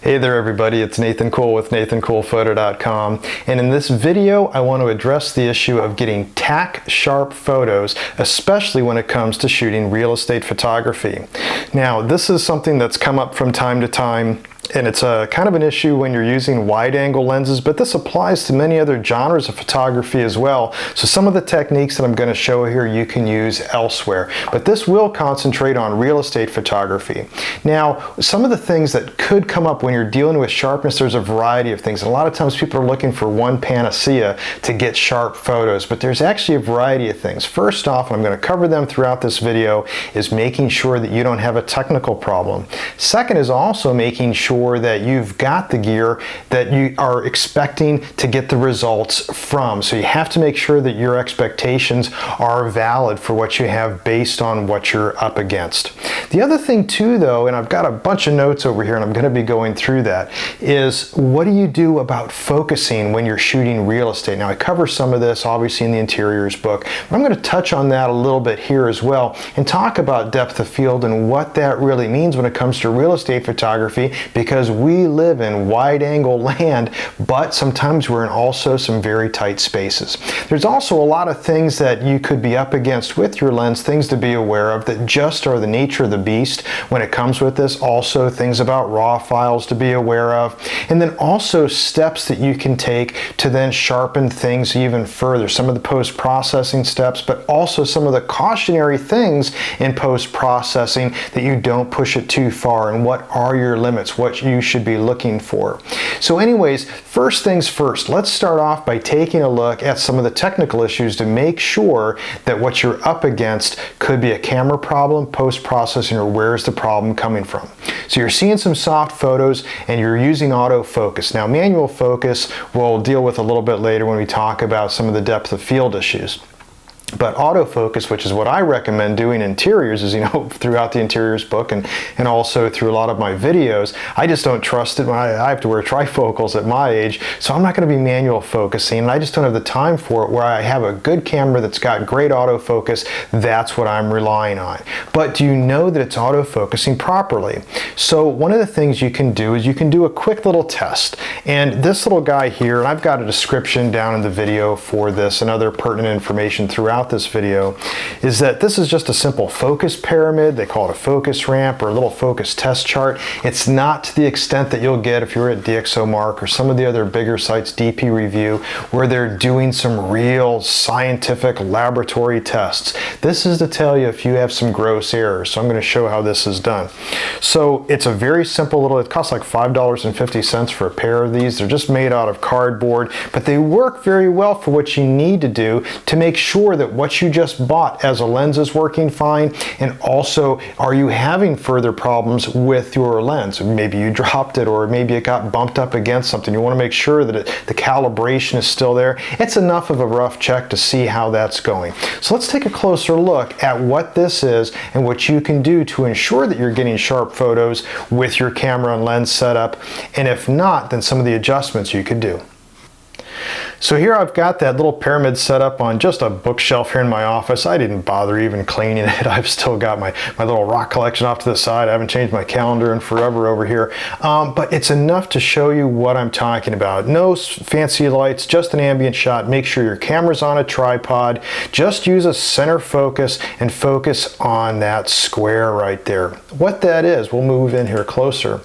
Hey there everybody, it's Nathan Cool with NathanCoolPhoto.com, and in this video I want to address the issue of getting tack sharp photos, especially when it comes to shooting real estate photography. Now this is something that's come up from time to time, and it's a kind of an issue when you're using wide angle lenses, but this applies to many other genres of photography as well. So some of the techniques that I'm going to show here you can use elsewhere, but this will concentrate on real estate photography. Now, some of the things that could come up when you're dealing with sharpness, there's a variety of things. A lot of times people are looking for one panacea to get sharp photos, but there's actually a variety of things. First off, and I'm going to cover them throughout this video, is making sure that you don't have a technical problem. Second is also making sure that you've got the gear that you are expecting to get the results from. So you have to make sure that your expectations are valid for what you have based on what you're up against. The other thing too though, and I've got a bunch of notes over here and I'm going to be going through that, is what do you do about focusing when you're shooting real estate? Now I cover some of this obviously in the interiors book, but I'm going to touch on that a little bit here as well and talk about depth of field and what that really means when it comes to real estate photography, because we live in wide angle land, but sometimes we're in also some very tight spaces. There's also a lot of things that you could be up against with your lens, things to be aware of that just are the nature of the beast when it comes with this. Also things about raw files to be aware of, and then also steps that you can take to then sharpen things even further. Some of the post-processing steps, but also some of the cautionary things in post-processing that you don't push it too far, and what are your limits, what you should be looking for. So anyways, first things first, let's start off by taking a look at some of the technical issues to make sure that what you're up against could be a camera problem, post-processing, or where's the problem coming from. So you're seeing some soft photos and you're using autofocus. Now manual focus we'll deal with a little bit later when we talk about some of the depth of field issues. But autofocus, which is what I recommend doing interiors, is, you know, throughout the interiors book and also through a lot of my videos, I just don't trust it. I have to wear trifocals at my age, so I'm not going to be manual focusing, and I just don't have the time for it. Where I have a good camera that's got great autofocus, that's what I'm relying on. But do you know that it's autofocusing properly? So one of the things you can do is you can do a quick little test. And this little guy here, and I've got a description down in the video for this and other pertinent information throughout this video, is that this is just a simple focus pyramid. They call it a focus ramp or a little focus test chart. It's not to the extent that you'll get if you're at DxoMark or some of the other bigger sites, DP Review, where they're doing some real scientific laboratory tests. This is to tell you if you have some gross errors. So I'm going to show how this is done. So it's a very simple little, it costs like $5.50 for a pair of these. They're just made out of cardboard, but they work very well for what you need to do to make sure that what you just bought as a lens is working fine, and also are you having further problems with your lens? Maybe you dropped it, or maybe it got bumped up against something. You want to make sure that the calibration is still there. It's enough of a rough check to see how that's going. So let's take a closer look at what this is and what you can do to ensure that you're getting sharp photos with your camera and lens setup, and if not, then some of the adjustments you could do. So here I've got that little pyramid set up on just a bookshelf here in my office. I didn't bother even cleaning it. I've still got my little rock collection off to the side. I haven't changed my calendar in forever over here. But it's enough to show you what I'm talking about. No fancy lights, just an ambient shot. Make sure your camera's on a tripod. Just use a center focus and focus on that square right there. What that is, we'll move in here closer,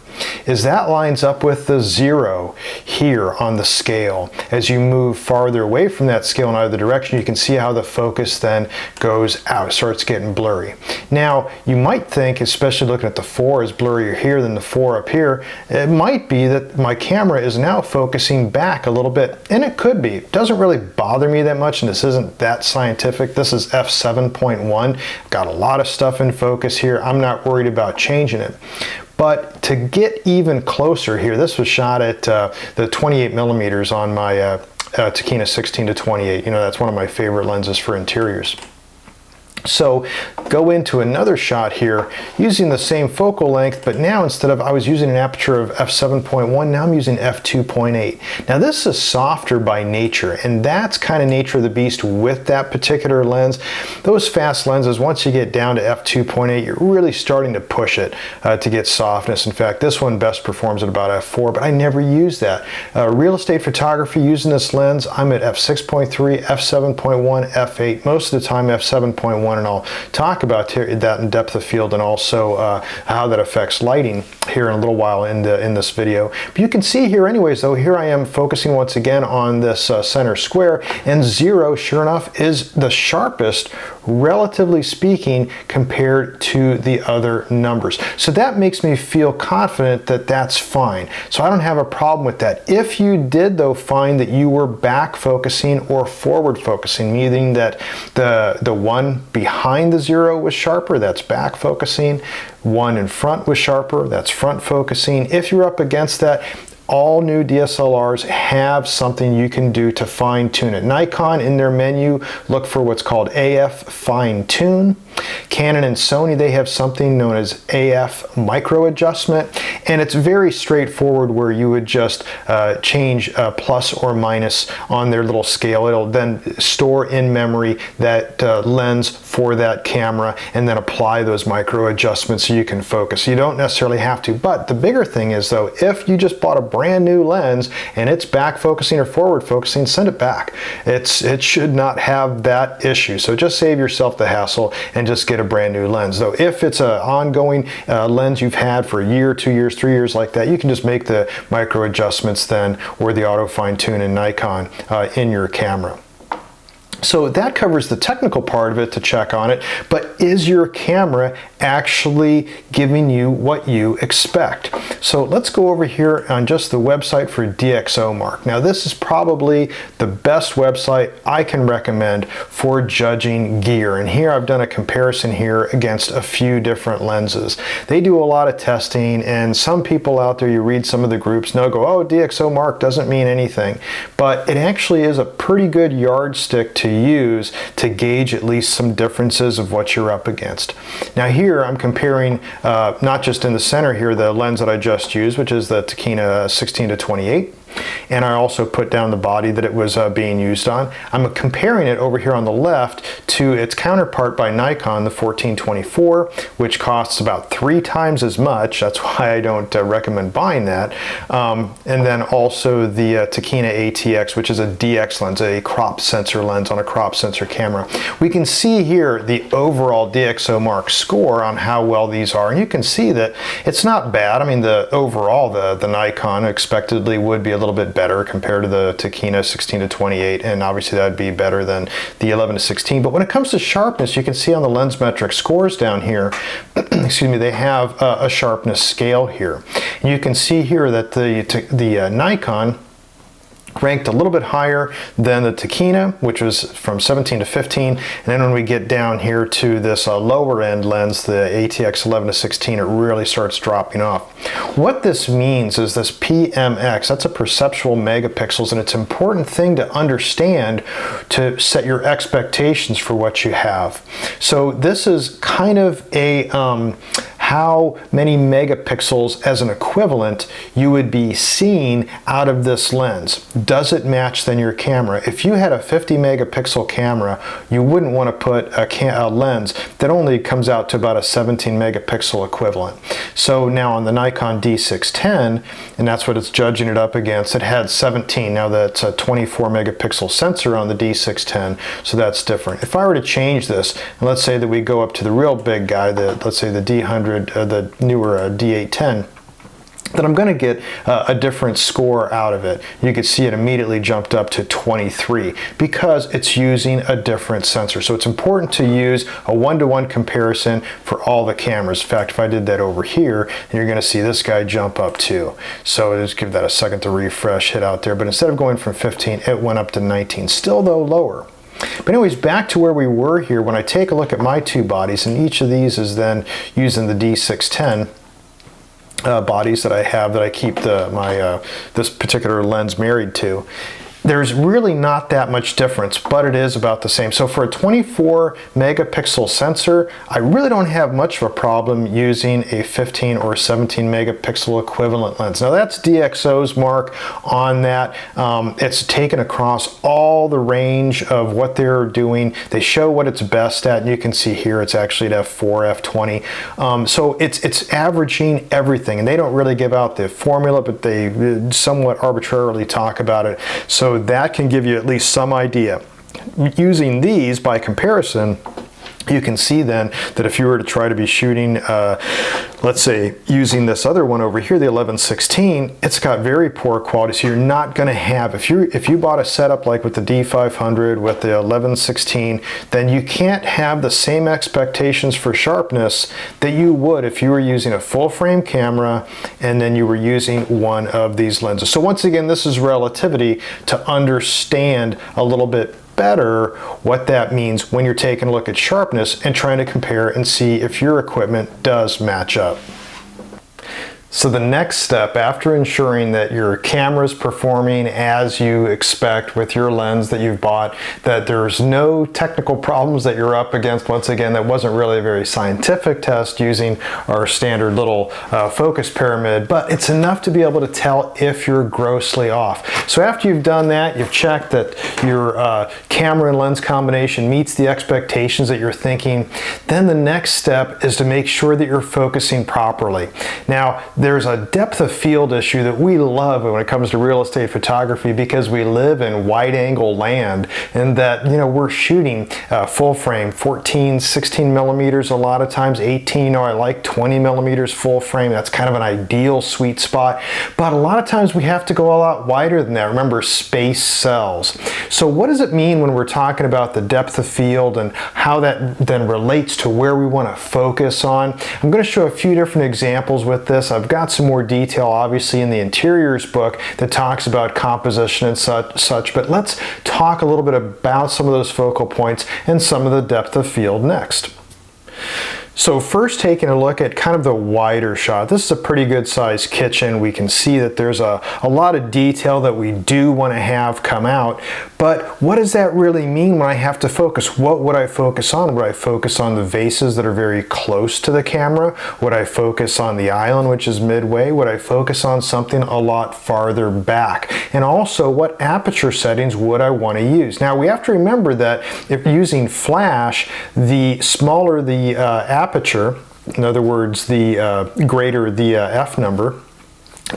is that lines up with the 0 here on the scale. As you move farther away from that scale in either direction, you can see how the focus then goes out, starts getting blurry. Now you might think, especially looking at the 4 is blurrier here than the 4 up here, it might be that my camera is now focusing back a little bit, and it could be. It doesn't really bother me that much, and this isn't that scientific. This is f7.1. Got a lot of stuff in focus here. I'm not worried about changing it. But to get even closer here, this was shot at the 28 millimeters on my Tack 16-28. You know, that's one of my favorite lenses for interiors. So go into another shot here using the same focal length, but now instead of, I was using an aperture of f7.1, now I'm using f2.8. Now this is softer by nature, and that's kind of nature of the beast with that particular lens. Those fast lenses, once you get down to f2.8, you're really starting to push it to get softness. In fact, this one best performs at about f4, but I never use that. Real estate photography using this lens, I'm at f6.3, f7.1, f8, most of the time f7.1, and I'll talk about that in depth of field and also how that affects lighting here in a little while in this video. But you can see here anyways, though, here I am focusing once again on this center square, and 0, sure enough, is the sharpest, relatively speaking, compared to the other numbers. So that makes me feel confident that that's fine. So I don't have a problem with that. If you did, though, find that you were back focusing or forward focusing, meaning that the one behind the 0 was sharper, that's back focusing, one in front was sharper, that's front focusing. If you're up against that, all new DSLRs have something you can do to fine tune it. Nikon, in their menu, look for what's called AF Fine Tune. Canon and Sony, they have something known as AF Micro Adjustment, and it's very straightforward where you would just change plus or minus on their little scale. It'll then store in memory that lens for that camera and then apply those micro adjustments so you can focus. You don't necessarily have to, but the bigger thing is, though, if you just bought a brand new lens and it's back focusing or forward focusing, send it back. It should not have that issue. So just save yourself the hassle and just get a brand new lens. Though if it's an ongoing lens you've had for a year, 2 years, 3 years like that, you can just make the micro adjustments then, or the auto fine tune in Nikon in your camera. So that covers the technical part of it to check on it, but is your camera actually giving you what you expect? So let's go over here on just the website for DxoMark. Now this is probably the best website I can recommend for judging gear, and here I've done a comparison here against a few different lenses. They do a lot of testing, and some people out there, you read some of the groups and they'll go, oh, DxoMark doesn't mean anything, but it actually is a pretty good yardstick to use to gauge at least some differences of what you're up against. Now here I'm comparing not just in the center here the lens that I just used, which is the Tack 16 to 28, and I also put down the body that it was being used on. I'm comparing it over here on the left to its counterpart by Nikon, the 14-24, which costs about 3 times as much. That's why I don't recommend buying that. And then also the Tack ATX, which is a DX lens, a crop sensor lens on a crop sensor camera. We can see here the overall DxoMark score on how well these are, and you can see that it's not bad. I mean, the overall, the Nikon expectedly would be a little bit better compared to the Tack 16 to 28, and obviously that'd be better than the 11 to 16. But when it comes to sharpness, you can see on the lens metric scores down here, excuse me, they have a sharpness scale here. And you can see here that the Nikon ranked a little bit higher than the Tack, which was from 17 to 15, and then when we get down here to this lower end lens, the ATX 11 to 16, it really starts dropping off. What this means is this PMX, that's a perceptual megapixels, and it's an important thing to understand to set your expectations for what you have. So this is kind of a how many megapixels as an equivalent you would be seeing out of this lens. Does it match then your camera? If you had a 50 megapixel camera, you wouldn't want to put a lens that only comes out to about a 17 megapixel equivalent. So now on the Nikon D610, and that's what it's judging it up against, it had 17. Now that's a 24 megapixel sensor on the D610, so that's different. If I were to change this, and let's say that we go up to the real big guy, let's say the D100, the newer D810, then I'm going to get a different score out of it. You can see it immediately jumped up to 23 because it's using a different sensor. So it's important to use a one-to-one comparison for all the cameras. In fact, if I did that over here, then you're going to see this guy jump up too. So just give that a second to refresh, hit out there. But instead of going from 15, it went up to 19. Still though lower. But anyways, back to where we were here, when I take a look at my two bodies, and each of these is then using the D610 bodies that I have, that I keep this particular lens married to. there's really not that much difference, but it is about the same. So for a 24 megapixel sensor, I really don't have much of a problem using a 15 or 17 megapixel equivalent lens. Now that's DxoMark on that. It's taken across all the range of what they're doing. They show what it's best at, and you can see here it's actually at f4, f20. So it's averaging everything, and they don't really give out the formula, but they somewhat arbitrarily talk about it. So that can give you at least some idea. Using these by comparison, you can see then that if you were to try to be shooting, let's say using this other one over here, the 1116, it's got very poor quality. So you're not going to have, if you bought a setup like with the D500 with the 1116, then you can't have the same expectations for sharpness that you would if you were using a full frame camera and then you were using one of these lenses. So once again, this is relativity to understand a little bit better what that means when you're taking a look at sharpness and trying to compare and see if your equipment does match up. So the next step, after ensuring that your camera is performing as you expect with your lens that you've bought, that there's no technical problems that you're up against, once again, that wasn't really a very scientific test using our standard little focus pyramid, but it's enough to be able to tell if you're grossly off. So after you've done that, you've checked that your camera and lens combination meets the expectations that you're thinking, then the next step is to make sure that you're focusing properly. Now, there's a depth of field issue that we love when it comes to real estate photography, because we live in wide angle land, and that, you know, we're shooting full frame 14, 16 millimeters, a lot of times 18, or I like 20 millimeters full frame. That's kind of an ideal sweet spot, but a lot of times we have to go a lot wider than that. Remember, space sells. So what does it mean when we're talking about the depth of field and how that then relates to where we want to focus on? I'm going to show a few different examples with this. I've got some more detail obviously in the interiors book that talks about composition and such, but let's talk a little bit about some of those focal points and some of the depth of field next. So first, taking a look at kind of the wider shot. This is a pretty good sized kitchen. We can see that there's a lot of detail that we do want to have come out, but what does that really mean when I have to focus? What would I focus on? Would I focus on the vases that are very close to the camera? Would I focus on the island, which is midway? Would I focus on something a lot farther back? And also, what aperture settings would I want to use? Now, we have to remember that if using flash, the smaller the aperture, in other words, the greater the f number,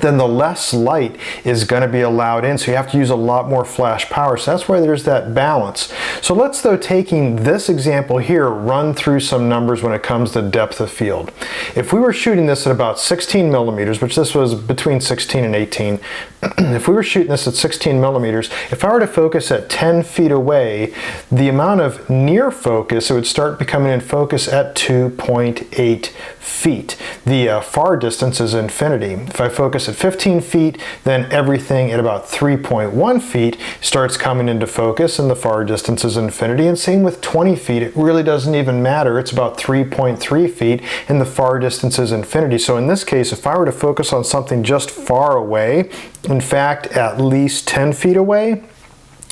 then the less light is going to be allowed in, so you have to use a lot more flash power. So that's why there's that balance. So let's, though, taking this example here, run through some numbers when it comes to depth of field. If we were shooting this at about 16 millimeters, which this was between 16 and 18, if we were shooting this at 16 millimeters, if I were to focus at 10 feet away, the amount of near focus, it would start becoming in focus at 2.8 feet. The far distance is infinity. If I focus at 15 feet, then everything at about 3.1 feet starts coming into focus, and the far distance is infinity. And same with 20 feet, it really doesn't even matter. It's about 3.3 feet, and the far distance is infinity. So in this case, if I were to focus on something just far away, in fact, at least 10 feet away,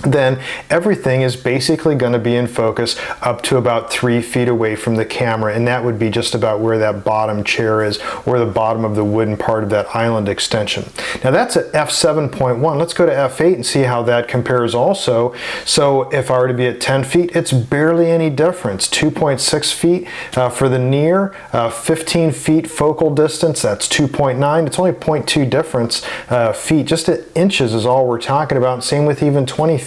then everything is basically going to be in focus up to about 3 feet away from the camera, and that would be just about where that bottom chair is, or the bottom of the wooden part of that island extension. Now that's at f7.1. Let's go to f8 and see how that compares also. So if I were to be at 10 feet, it's barely any difference. 2.6 feet for the near, 15 feet focal distance, that's 2.9. It's only 0.2 difference feet, just inches is all we're talking about. Same with even 20 feet.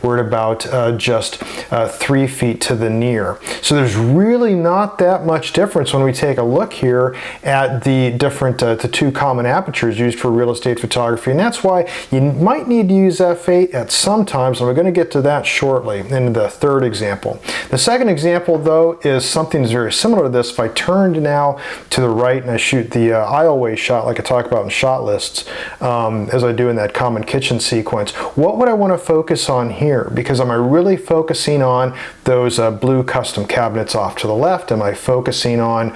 We're at about just 3 feet to the near. So there's really not that much difference when we take a look here at the different, the two common apertures used for real estate photography. And that's why you might need to use f8 at some times, and we're going to get to that shortly in the third example. The second example, though, is something that's very similar to this. If I turned now to the right and I shoot the aisleway shot like I talk about in shot lists, as I do in that common kitchen sequence, what would I want to focus focus on here? Because am I really focusing on those blue custom cabinets off to the left? Am I focusing on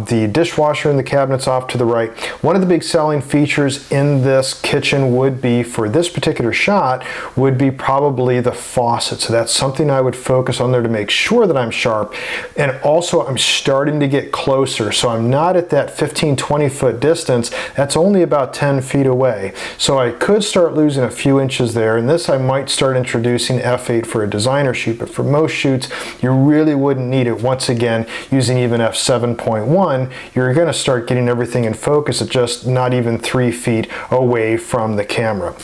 the dishwasher and the cabinets off to the right? One of the big selling features in this kitchen would be, for this particular shot, would be probably the faucet. So that's something I would focus on there to make sure that I'm sharp. And also I'm starting to get closer. So I'm not at that 15-20 foot distance. That's only about 10 feet away. So I could start losing a few inches there. And this I might start introducing f8 for a designer shoot, but for most shoots, you really wouldn't need it. Once again, using even f7.1, you're going to start getting everything in focus at just not even 3 feet away from the camera.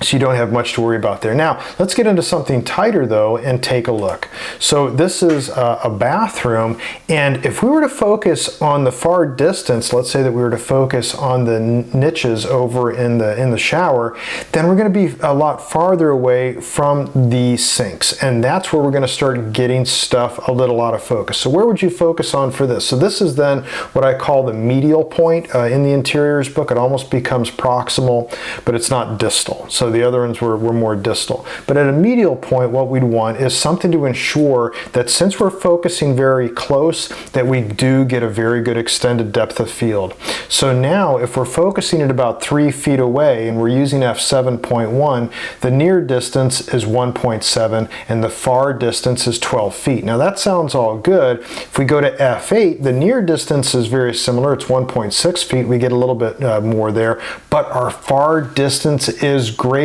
So you don't have much to worry about there. Now, let's get into something tighter though and take a look. So this is a bathroom, and if we were to focus on the far distance, let's say that we were to focus on the niches over in the shower, then we're going to be a lot farther away from the sinks, and that's where we're going to start getting stuff a little out of focus. So where would you focus on for this? So this is then what I call the medial point. In the interiors book, it almost becomes proximal, but it's not distal. So the other ones were more distal. But at a medial point, what we'd want is something to ensure that since we're focusing very close, that we do get a very good extended depth of field. So now, if we're focusing at about 3 feet away and we're using f7.1, the near distance is 1.7 and the far distance is 12 feet. Now that sounds all good. If we go to f8, the near distance is very similar. It's 1.6 feet. We get a little bit more there, but our far distance is greater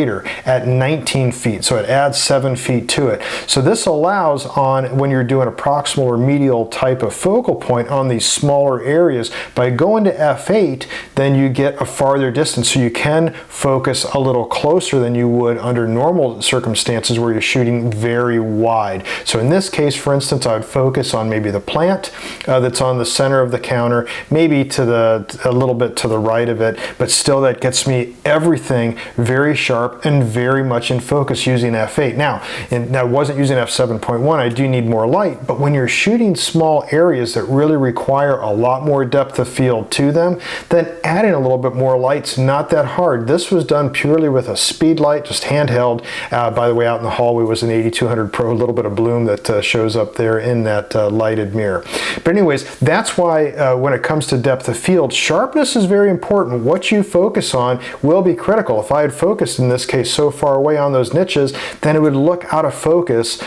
at 19 feet. So it adds 7 feet to it. So this allows, on when you're doing a proximal or medial type of focal point on these smaller areas, by going to f8, then you get a farther distance. So you can focus a little closer than you would under normal circumstances where you're shooting very wide. So in this case, for instance, I would focus on maybe the plant that's on the center of the counter, maybe to a little bit to the right of it, but still that gets me everything very sharp and very much in focus using f8. Now, and I wasn't using f7.1, I do need more light, but when you're shooting small areas that really require a lot more depth of field to them, then adding a little bit more light's not that hard. This was done purely with a speed light, just handheld. By the way, out in the hallway was an 8200 Pro, a little bit of bloom that shows up there in that lighted mirror. But anyways, that's why when it comes to depth of field, sharpness is very important. What you focus on will be critical. If I had focused in this case so far away on those niches, then it would look out of focus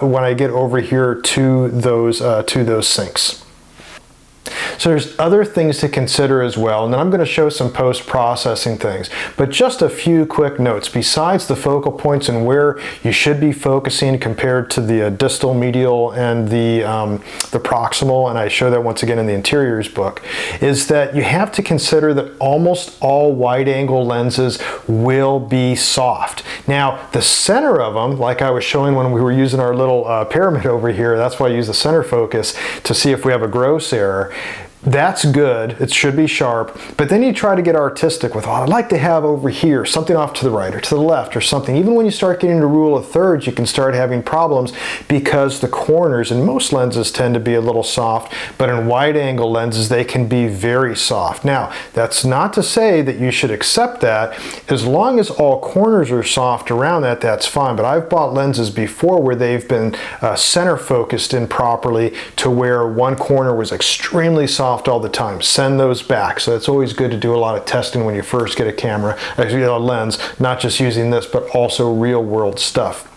when I get over here to those sinks. So there's other things to consider as well, and then I'm going to show some post-processing things. But just a few quick notes. Besides the focal points and where you should be focusing compared to the distal, medial, and the proximal, and I show that once again in the interiors book, is that you have to consider that almost all wide-angle lenses will be soft. Now, the center of them, like I was showing when we were using our little pyramid over here, that's why I use the center focus to see if we have a gross error. That's good, it should be sharp, but then you try to get artistic with, oh, I'd like to have over here something off to the right or to the left or something. Even when you start getting to rule of thirds, you can start having problems because the corners in most lenses tend to be a little soft, but in wide angle lenses they can be very soft. Now, that's not to say that you should accept that. As long as all corners are soft around that, that's fine, but I've bought lenses before where they've been center focused improperly to where one corner was extremely soft all the time. Send those back. So it's always good to do a lot of testing when you first get a camera, actually a lens, not just using this, but also real world stuff.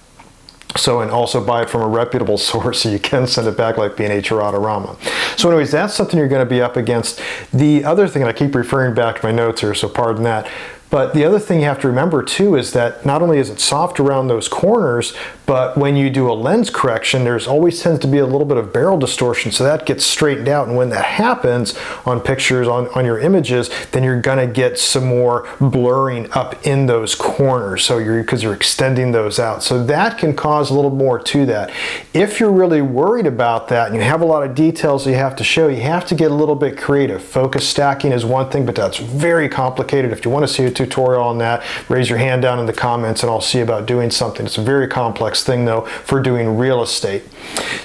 So, and also buy it from a reputable source so you can send it back like B&H or Autorama. So anyways, that's something you're going to be up against. The other thing, and I keep referring back to my notes here, so pardon that, but the other thing you have to remember too is that not only is it soft around those corners, but when you do a lens correction, there's always tends to be a little bit of barrel distortion, so that gets straightened out, and when that happens on pictures, on your images, then you're gonna get some more blurring up in those corners, so because you're extending those out. So that can cause a little more to that. If you're really worried about that and you have a lot of details you have to show, you have to get a little bit creative. Focus stacking is one thing, but that's very complicated. If you want to see it tutorial on that, raise your hand down in the comments and I'll see about doing something. It's a very complex thing though for doing real estate.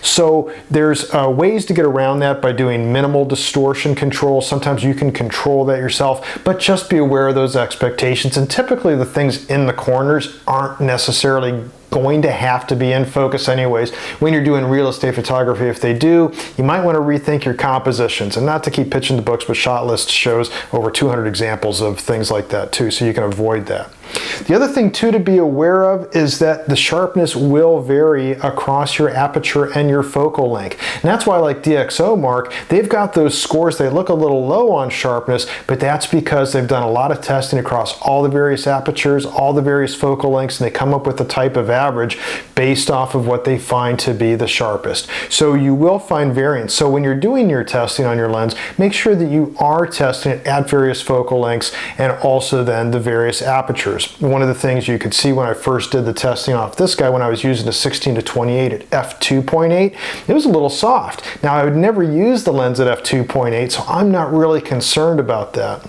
So there's ways to get around that by doing minimal distortion control. Sometimes you can control that yourself, but just be aware of those expectations. And typically the things in the corners aren't necessarily going to have to be in focus anyways when you're doing real estate photography. If they do, you might want to rethink your compositions, and not to keep pitching the books, but Shot List shows over 200 examples of things like that too, so you can avoid that. The other thing too to be aware of is that the sharpness will vary across your aperture and your focal length. And that's why, like DxoMark, they've got those scores. They look a little low on sharpness, but that's because they've done a lot of testing across all the various apertures, all the various focal lengths, and they come up with a type of average based off of what they find to be the sharpest. So you will find variance. So when you're doing your testing on your lens, make sure that you are testing it at various focal lengths and also then the various apertures. One of the things you could see when I first did the testing off this guy, when I was using a 16-28 at f2.8, it was a little soft. Now I would never use the lens at f2.8, so I'm not really concerned about that.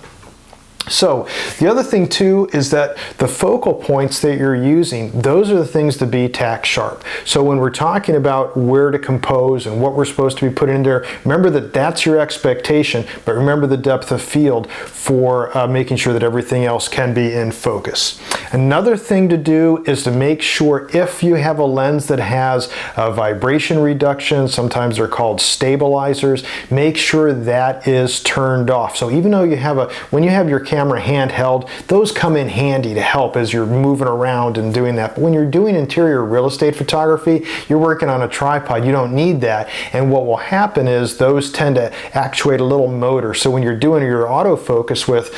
So the other thing too is that the focal points that you're using, those are the things to be tack sharp. So when we're talking about where to compose and what we're supposed to be putting in there, remember that that's your expectation, but remember the depth of field for making sure that everything else can be in focus. Another thing to do is to make sure, if you have a lens that has a vibration reduction, sometimes they're called stabilizers, make sure that is turned off. So even though you have when you have your camera handheld, those come in handy to help as you're moving around and doing that. But when you're doing interior real estate photography, you're working on a tripod, you don't need that. And what will happen is those tend to actuate a little motor. So when you're doing your autofocus with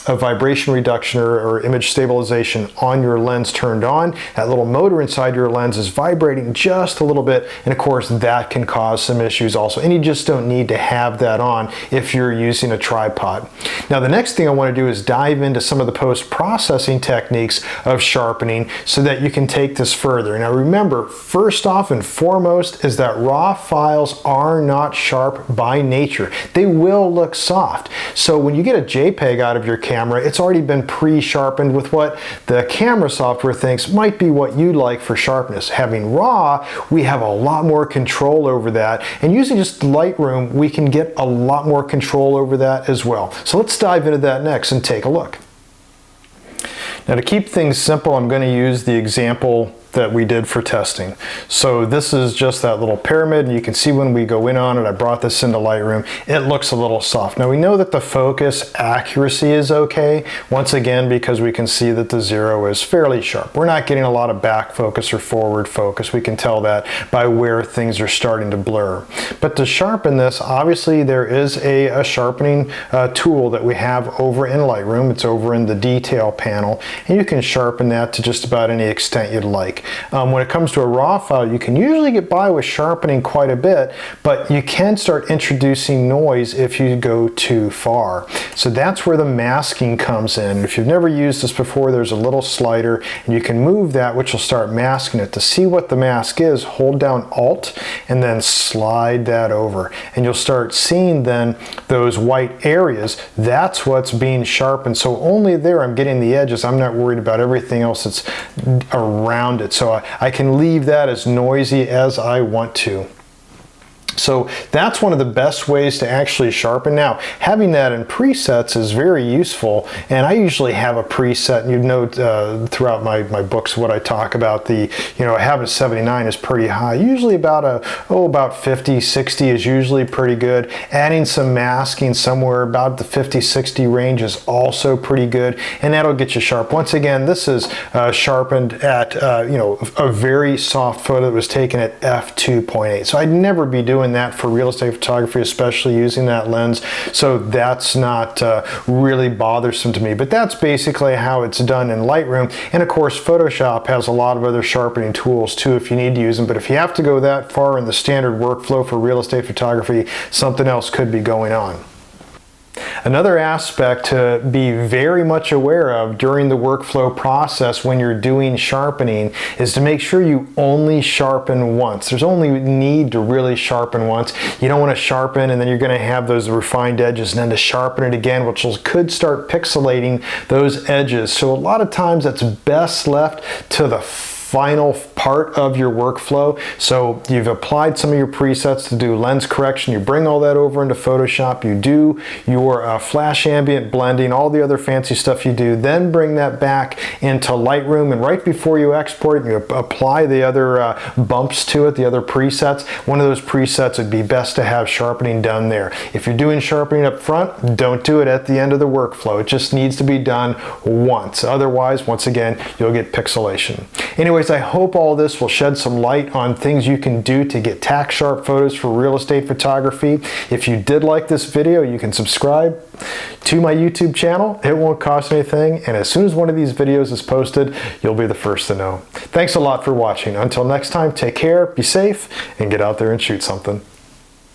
a vibration reduction or image stabilization on your lens turned on, that little motor inside your lens is vibrating just a little bit, and of course that can cause some issues also, and you just don't need to have that on if you're using a tripod. Now the next thing I want to do is dive into some of the post-processing techniques of sharpening so that you can take this further. Now remember, first off and foremost is that raw files are not sharp by nature. They will look soft. So when you get a JPEG out of your camera, it's already been pre-sharpened with what the camera software thinks might be what you like for sharpness. Having raw, we have a lot more control over that, and using just Lightroom, we can get a lot more control over that as well. So let's dive into that next and take a look. Now to keep things simple, I'm going to use the example that we did for testing. So this is just that little pyramid, and you can see when we go in on it, I brought this into Lightroom, it looks a little soft. Now we know that the focus accuracy is okay, once again because we can see that the zero is fairly sharp. We're not getting a lot of back focus or forward focus. We can tell that by where things are starting to blur. But to sharpen this, obviously there is a sharpening tool that we have over in Lightroom. It's over in the detail panel, and you can sharpen that to just about any extent you'd like. When it comes to a raw file, you can usually get by with sharpening quite a bit, but you can start introducing noise if you go too far. So that's where the masking comes in. If you've never used this before, there's a little slider, and you can move that, which will start masking it. To see what the mask is, hold down Alt and then slide that over, and you'll start seeing then those white areas. That's what's being sharpened. So only there I'm getting the edges. I'm not worried about everything else that's around it. So I can leave that as noisy as I want to. So that's one of the best ways to actually sharpen. Now, having that in presets is very useful, and I usually have a preset, and you know throughout my books what I talk about, a habit 79 is pretty high. Usually about about 50, 60 is usually pretty good. Adding some masking somewhere about the 50, 60 range is also pretty good, and that'll get you sharp. Once again, this is sharpened at a very soft photo that was taken at f2.8. So I'd never be doing that for real estate photography, especially using that lens. So that's not really bothersome to me, but that's basically how it's done in Lightroom. And of course, Photoshop has a lot of other sharpening tools too if you need to use them. But if you have to go that far in the standard workflow for real estate photography, something else could be going on. Another aspect to be very much aware of during the workflow process when you're doing sharpening is to make sure you only sharpen once. There's only need to really sharpen once. You don't want to sharpen and then you're going to have those refined edges and then to sharpen it again, which could start pixelating those edges. So a lot of times that's best left to the final part of your workflow. So you've applied some of your presets to do lens correction, you bring all that over into Photoshop, you do your flash ambient blending, all the other fancy stuff you do, then bring that back into Lightroom, and right before you export it, you apply the other bumps to it, the other presets. One of those presets would be best to have sharpening done there. If you're doing sharpening up front, don't do it at the end of the workflow. It just needs to be done once. Otherwise, once again, you'll get pixelation. Anyways, I hope all this will shed some light on things you can do to get tack sharp photos for real estate photography. If you did like this video, you can subscribe to my YouTube channel. It won't cost anything, and as soon as one of these videos is posted, you'll be the first to know. Thanks a lot for watching. Until next time, take care, be safe, and get out there and shoot something.